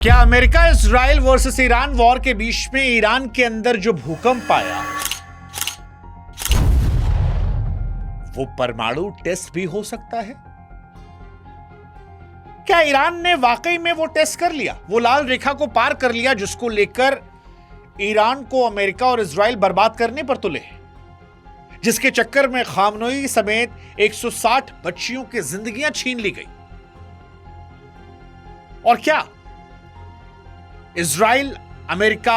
क्या America Israel versus Iran war के बीच में ईरान के अंदर जो भूकंप आया वो परमाणु टेस्ट भी हो सकता है? क्या ईरान ने वाकई में वो टेस्ट कर लिया, वो लाल रेखा को पार कर लिया जिसको लेकर ईरान को अमेरिका और इजराइल बर्बाद करने पर तुले, जिसके चक्कर में खामनोई समेत 160 बच्चियों की जिंदगियां छीन ली गई? और क्या इजराइल अमेरिका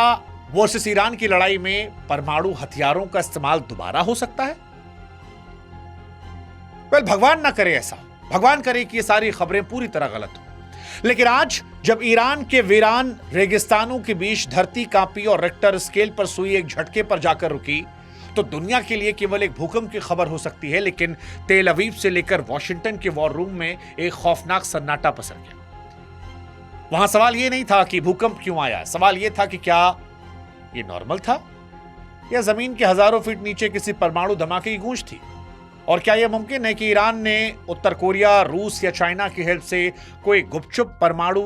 वर्सेस ईरान की लड़ाई में परमाणु हथियारों का इस्तेमाल दोबारा हो सकता है? भगवान ना करे ऐसा, भगवान करे कि ये सारी खबरें पूरी तरह गलत हो। लेकिन आज जब ईरान के वीरान रेगिस्तानों के बीच धरती कांपी और रिक्टर स्केल पर सुई एक झटके पर जाकर रुकी, तो दुनिया के लिए केवल एक भूकंप की खबर हो सकती है, लेकिन तेल अवीव से लेकर वॉशिंगटन के वॉर रूम में एक खौफनाक सन्नाटा पसर गया। वहां सवाल यह नहीं था कि भूकंप क्यों आया, सवाल यह था कि क्या यह नॉर्मल था या जमीन के हजारों फीट नीचे किसी परमाणु धमाके की गूंज थी? और क्या यह मुमकिन है कि ईरान ने उत्तर कोरिया, रूस या चाइना की हेल्प से कोई गुपचुप परमाणु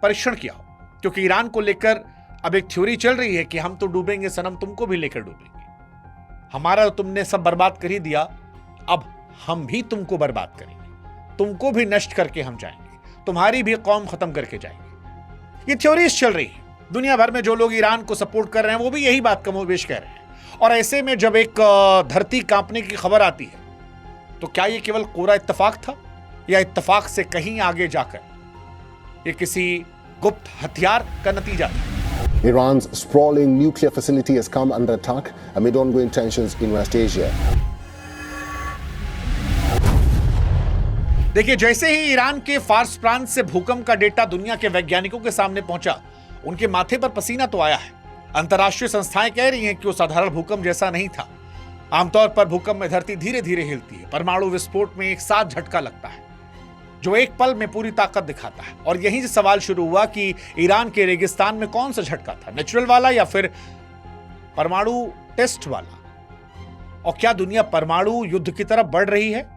परीक्षण किया हो? क्योंकि ईरान को लेकर अब एक थ्योरी चल रही है कि हम तो डूबेंगे सनम, तुमको भी लेकर डूबेंगे। हमारा तुमने सब बर्बाद कर ही दिया, अब हम भी तुमको बर्बाद करेंगे, तुमको भी नष्ट करके हम जाएंगे, तुम्हारी भी कौम खत्म करके जाएंगे। ये थ्योरीज चल रही है दुनिया भर में। जो लोग ईरान को सपोर्ट कर रहे हैं वो भी यही बात कमोबेश कह रहे हैं। और ऐसे में जब एक धरती कांपने की खबर आती है तो क्या ये केवल कोरा इत्तेफाक था या इत्तेफाक से कहीं आगे जाकर ये किसी गुप्त हथियार का नतीजा था? Iran's sprawling nuclear facility has come under attack amid ongoing tensions in West Asia. देखिए, जैसे ही ईरान के फार्स प्रांत से भूकंप का डेटा दुनिया के वैज्ञानिकों के सामने पहुंचा, उनके माथे पर पसीना तो आया है। अंतर्राष्ट्रीय संस्थाएं कह रही हैं कि वो साधारण भूकंप जैसा नहीं था। आमतौर पर भूकंप में धरती धीरे धीरे हिलती है, परमाणु विस्फोट में एक साथ झटका लगता है जो एक पल में पूरी ताकत दिखाता है। और यहीं से सवाल शुरू हुआ कि ईरान के रेगिस्तान में कौन सा झटका था, नेचुरल वाला या फिर परमाणु टेस्ट वाला? और क्या दुनिया परमाणु युद्ध की तरफ बढ़ रही है?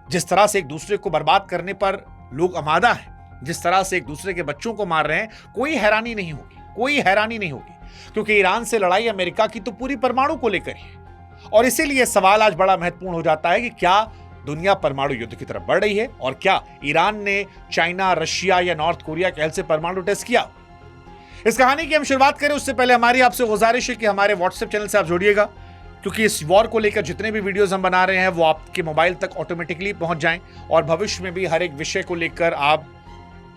जिस तरह से एक दूसरे को बर्बाद करने पर लोग आमादा हैं, जिस तरह से एक दूसरे के बच्चों को मार रहे हैं, कोई हैरानी नहीं होगी, कोई हैरानी नहीं होगी, क्योंकि ईरान से लड़ाई अमेरिका की तो पूरी परमाणु को लेकर ही है। और इसीलिए सवाल आज बड़ा महत्वपूर्ण हो जाता है कि क्या दुनिया परमाणु युद्ध की तरफ बढ़ रही है? और क्या ईरान ने चाइना, रशिया या नॉर्थ कोरिया के हेल्प से परमाणु टेस्ट किया? इस कहानी की हम शुरुआत करें उससे पहले हमारी आपसे गुजारिश है कि हमारे व्हाट्सएप चैनल से आप जुड़िएगा, क्योंकि इस वॉर को लेकर जितने भी वीडियोस हम बना रहे हैं वो आपके मोबाइल तक ऑटोमेटिकली पहुंच जाएं और भविष्य में भी हर एक विषय को लेकर आप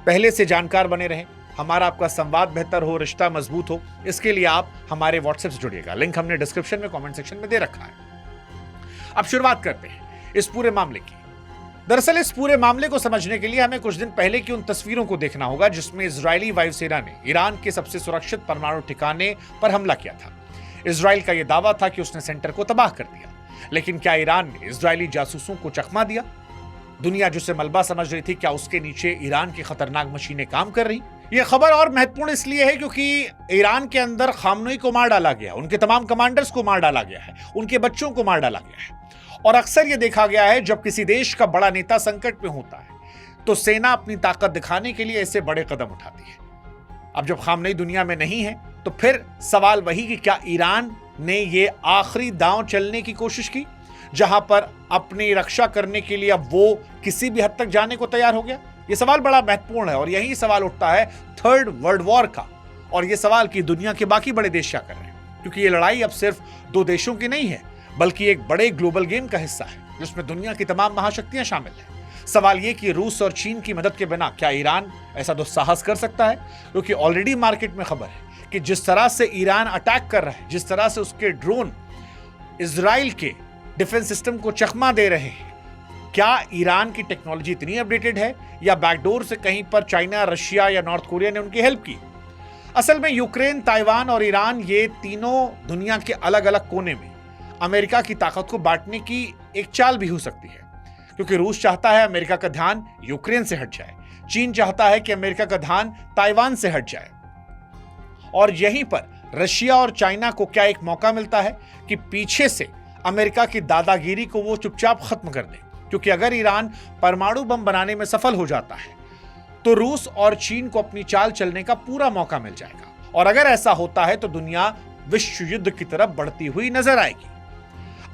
पहले से जानकार बने रहें। हमारा आपका संवाद बेहतर हो, रिश्ता मजबूत हो, इसके लिए आप हमारे व्हाट्सएप से जुड़िएगा। लिंक हमने डिस्क्रिप्शन में, कमेंट सेक्शन में दे रखा है। अब शुरुआत करते हैं इस पूरे मामले की। दरअसल इस पूरे मामले को समझने के लिए हमें कुछ दिन पहले की उन तस्वीरों को देखना होगा जिसमें इजरायली वायुसेना ने ईरान के सबसे सुरक्षित परमाणु ठिकाने पर हमला किया था। इजराइल का यह दावा था कि उसने सेंटर को तबाह कर दिया, लेकिन क्या ईरान ने इजरायली जासूसों को चकमा दिया? दुनिया जिसे मलबा समझ रही थी, क्या उसके नीचे ईरान की खतरनाक मशीनें काम कर रही? यह खबर और महत्वपूर्ण इसलिए है क्योंकि ईरान के अंदर खामनोई को मार डाला गया, उनके तमाम कमांडर्स को मार डाला गया है, उनके बच्चों को मार डाला गया है। और अक्सर यह देखा गया है जब किसी देश का बड़ा नेता संकट में होता है तो सेना अपनी ताकत दिखाने के लिए ऐसे बड़े कदम उठाती है। अब जब खामनई दुनिया में नहीं है तो फिर सवाल वही कि क्या ईरान ने ये आखिरी दांव चलने की कोशिश की जहां पर अपनी रक्षा करने के लिए अब वो किसी भी हद तक जाने को तैयार हो गया? ये सवाल बड़ा महत्वपूर्ण है और यही सवाल उठता है थर्ड वर्ल्ड वॉर का। और ये सवाल कि दुनिया के बाकी बड़े देश क्या कर रहे हैं, क्योंकि ये लड़ाई अब सिर्फ दो देशों की नहीं है बल्कि एक बड़े ग्लोबल गेम का हिस्सा है जिसमें दुनिया की तमाम महाशक्तियां शामिल हैं। सवाल यह कि रूस और चीन की मदद के बिना क्या ईरान ऐसा दुस्साहस कर सकता है? क्योंकि ऑलरेडी मार्केट में खबर है कि जिस तरह से ईरान अटैक कर रहा है, जिस तरह से उसके ड्रोन इजराइल के डिफेंस सिस्टम को चकमा दे रहे हैं, क्या ईरान की टेक्नोलॉजी इतनी अपडेटेड है या बैकडोर से कहीं पर चाइना, रशिया या नॉर्थ कोरिया ने उनकी हेल्प की? असल में यूक्रेन, ताइवान और ईरान, ये तीनों दुनिया के अलग अलग कोने में अमेरिका की ताकत को बांटने की एक चाल भी हो सकती है, क्योंकि रूस चाहता है अमेरिका का ध्यान यूक्रेन से हट जाए, चीन चाहता है कि अमेरिका का ध्यान ताइवान से हट जाए, और यहीं पर रशिया और चाइना को क्या एक मौका मिलता है कि पीछे से अमेरिका की दादागिरी को वो चुपचाप खत्म कर दे। क्योंकि अगर ईरान परमाणु बम बनाने में सफल हो जाता है तो रूस और चीन को अपनी चाल चलने का पूरा मौका मिल जाएगा। और अगर ऐसा होता है तो दुनिया विश्व युद्ध की तरफ बढ़ती हुई नजर आएगी।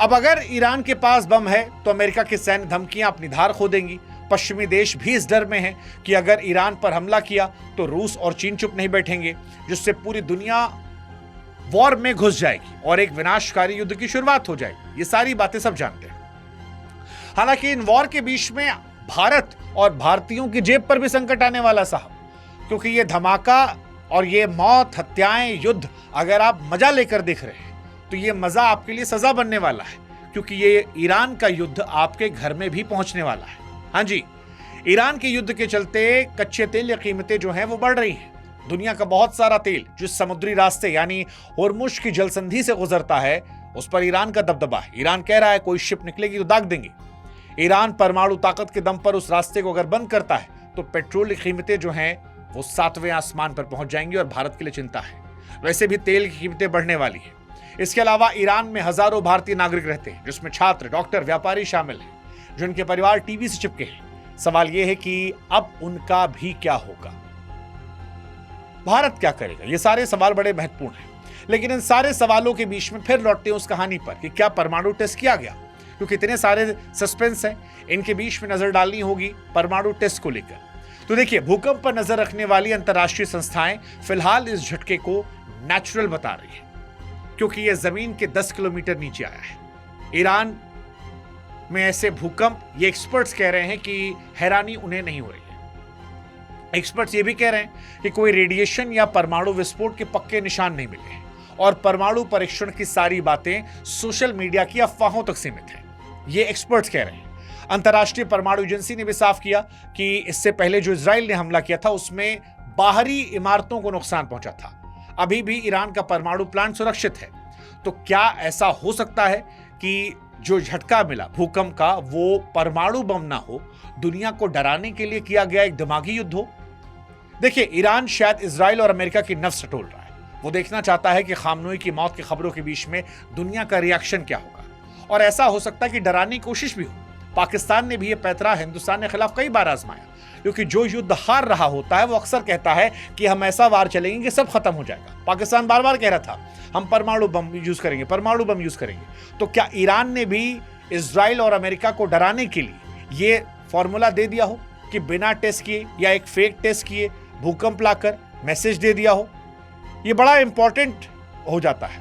अब अगर ईरान के पास बम है तो अमेरिका की सैन्य धमकियां अपनी धार खो देंगी। पश्चिमी देश भी इस डर में हैं कि अगर ईरान पर हमला किया तो रूस और चीन चुप नहीं बैठेंगे, जिससे पूरी दुनिया वॉर में घुस जाएगी और एक विनाशकारी युद्ध की शुरुआत हो जाएगी। ये सारी बातें सब जानते हैं। हालांकि इन वॉर के बीच में भारत और भारतीयों की जेब पर भी संकट आने वाला साहब, क्योंकि ये धमाका और ये मौत, हत्याएं, युद्ध अगर आप मजा लेकर देख रहे हैं तो ये मजा आपके लिए सजा बनने वाला है, क्योंकि ये ईरान का युद्ध आपके घर में भी पहुंचने वाला है। हाँ जी, ईरान के युद्ध के चलते कच्चे तेल की कीमतें जो हैं वो बढ़ रही हैं। दुनिया का बहुत सारा तेल जिस समुद्री रास्ते यानी होर्मुज की जलसंधि से गुजरता है उस पर ईरान का दबदबा है। ईरान कह रहा है कोई शिप निकलेगी तो दाग देंगे। ईरान परमाणु ताकत के दम पर उस रास्ते को अगर बंद करता है तो पेट्रोल की कीमतें जो हैं वो 7वें आसमान पर पहुंच जाएंगी और भारत के लिए चिंता है। वैसे भी तेल की कीमतें बढ़ने वाली है। इसके अलावा ईरान में हजारों भारतीय नागरिक रहते हैं, जिसमें छात्र, डॉक्टर, व्यापारी शामिल हैं, जिनके परिवार टीवी से चिपके हैं। सवाल यह है कि अब उनका भी क्या होगा, भारत क्या करेगा? ये सारे सवाल बड़े महत्वपूर्ण हैं। लेकिन इन सारे सवालों के बीच में फिर लौटते हैं उस कहानी पर कि क्या परमाणु टेस्ट किया गया, क्योंकि इतने सारे सस्पेंस हैं, इनके बीच में नजर डालनी होगी परमाणु टेस्ट को लेकर। तो देखिए, भूकंप पर नजर रखने वाली अंतर्राष्ट्रीय संस्थाएं फिलहाल इस झटके को नेचुरल बता रही है, क्योंकि यह जमीन के 10 किलोमीटर नीचे आया है। ईरान में ऐसे भूकंप, ये एक्सपर्ट्स कह रहे हैं कि हैरानी उन्हें नहीं हो रही है। एक्सपर्ट्स ये भी कह रहे हैं कि कोई रेडिएशन या परमाणु विस्फोट के पक्के निशान नहीं मिले हैं और परमाणु परीक्षण की सारी बातें सोशल मीडिया की अफवाहों तक सीमित हैं। ये एक्सपर्ट्स कह रहे हैं। अंतर्राष्ट्रीय परमाणु एजेंसी ने भी साफ किया कि इससे पहले जो इजराइल ने हमला किया था उसमें बाहरी इमारतों को नुकसान पहुंचा था। अभी भी ईरान का परमाणु प्लांट सुरक्षित है। तो क्या ऐसा हो सकता है कि जो झटका मिला भूकंप का वो परमाणु बम ना हो, दुनिया को डराने के लिए किया गया एक दिमागी युद्ध हो? देखिए, ईरान शायद इजराइल और अमेरिका की नफ्स टटोल रहा है। वो देखना चाहता है कि खामनोई की मौत की खबरों के बीच में दुनिया का रिएक्शन क्या होगा, और ऐसा हो सकता है कि डराने की कोशिश भी हो। पाकिस्तान ने भी ये पैतरा हिंदुस्तान के खिलाफ कई बार आजमाया, क्योंकि जो युद्ध हार रहा होता है वो अक्सर कहता है कि हम ऐसा वार चलेंगे कि सब खत्म हो जाएगा। पाकिस्तान बार बार कह रहा था हम परमाणु बम यूज करेंगे, परमाणु बम यूज करेंगे। तो क्या ईरान ने भी इजराइल और अमेरिका को डराने के लिए ये फॉर्मूला दे दिया हो कि बिना टेस्ट किए या एक फेक टेस्ट किए भूकंप लाकर मैसेज दे दिया हो? ये बड़ा इंपॉर्टेंट हो जाता है।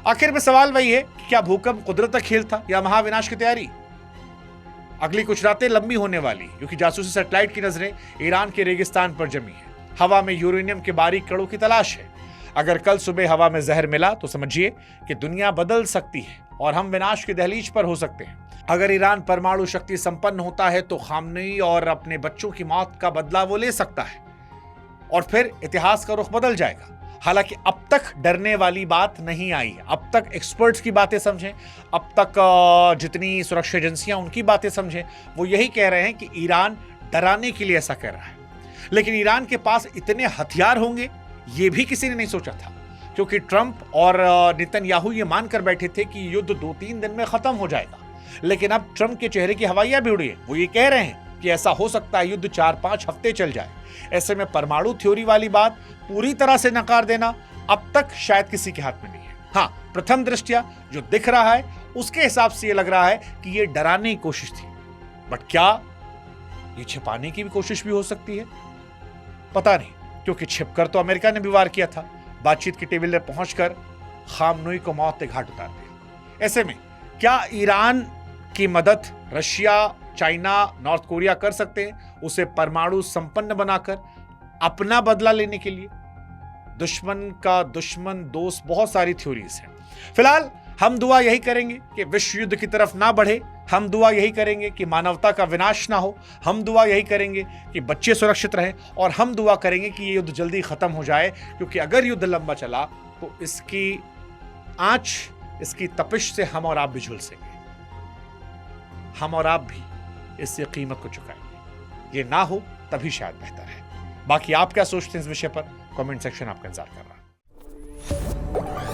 आखिर में सवाल वही है कि क्या भूकंप कुदरत का खेल था या महाविनाश की तैयारी? अगली कुछ रातें लंबी होने वाली, क्योंकि जासूसी सैटेलाइट की नजरें ईरान के रेगिस्तान पर जमी है। हवा में यूरेनियम के बारीक कणों की तलाश है। अगर कल सुबह हवा में जहर मिला तो समझिए कि दुनिया बदल सकती है और हम विनाश की दहलीज पर हो सकते हैं। अगर ईरान परमाणु शक्ति संपन्न होता है तो खामनेई और अपने बच्चों की मौत का बदला वो ले सकता है और फिर इतिहास का रुख बदल जाएगा। हालांकि अब तक डरने वाली बात नहीं आई है। अब तक एक्सपर्ट्स की बातें समझें, अब तक जितनी सुरक्षा एजेंसियां उनकी बातें समझें, वो यही कह रहे हैं कि ईरान डराने के लिए ऐसा कर रहा है। लेकिन ईरान के पास इतने हथियार होंगे ये भी किसी ने नहीं सोचा था, क्योंकि ट्रंप और नेतन्याहू ये मानकर बैठे थे कि युद्ध 2-3 दिन में खत्म हो जाएगा। लेकिन अब ट्रंप के चेहरे की हवाइयां भी उड़ी है। वो ये कह रहे हैं कि ऐसा हो सकता है युद्ध 4-5 हफ्ते चल जाए। ऐसे में परमाणु थ्योरी वाली बात पूरी तरह से नकार देना अब तक शायद किसी के हाथ में नहीं है। हाँ, प्रथम दृष्टया जो दिख रहा है उसके हिसाब से ये लग रहा है कि ये डराने की कोशिश थी, बट क्या ये छिपाने की भी कोशिश भी हो सकती है? पता नहीं, क्योंकि छिपकर तो अमेरिका ने भी वार किया था। बातचीत की टेबल पर पहुंचकर खामनोई को मौत के घाट उतार दिया। ऐसे में क्या ईरान की मदद रशिया, चाइना, नॉर्थ कोरिया कर सकते हैं उसे परमाणु संपन्न बनाकर अपना बदला लेने के लिए? दुश्मन का दुश्मन दोस्त, बहुत सारी थ्योरीज हैं। फिलहाल हम दुआ यही करेंगे कि विश्व युद्ध की तरफ ना बढ़े। हम दुआ यही करेंगे कि मानवता का विनाश ना हो। हम दुआ यही करेंगे कि बच्चे सुरक्षित रहें और हम दुआ करेंगे कि ये युद्ध जल्दी खत्म हो जाए, क्योंकि अगर युद्ध लंबा चला तो इसकी आंच, इसकी तपिश से हम और आप भी झुलसेंगे। हम और आप भी इससे कीमत को चुकाएंगे। ये ना हो तभी शायद बेहतर है। बाकी आप क्या सोचते हैं इस विषय पर? कमेंट सेक्शन आपका इंतजार कर रहा है।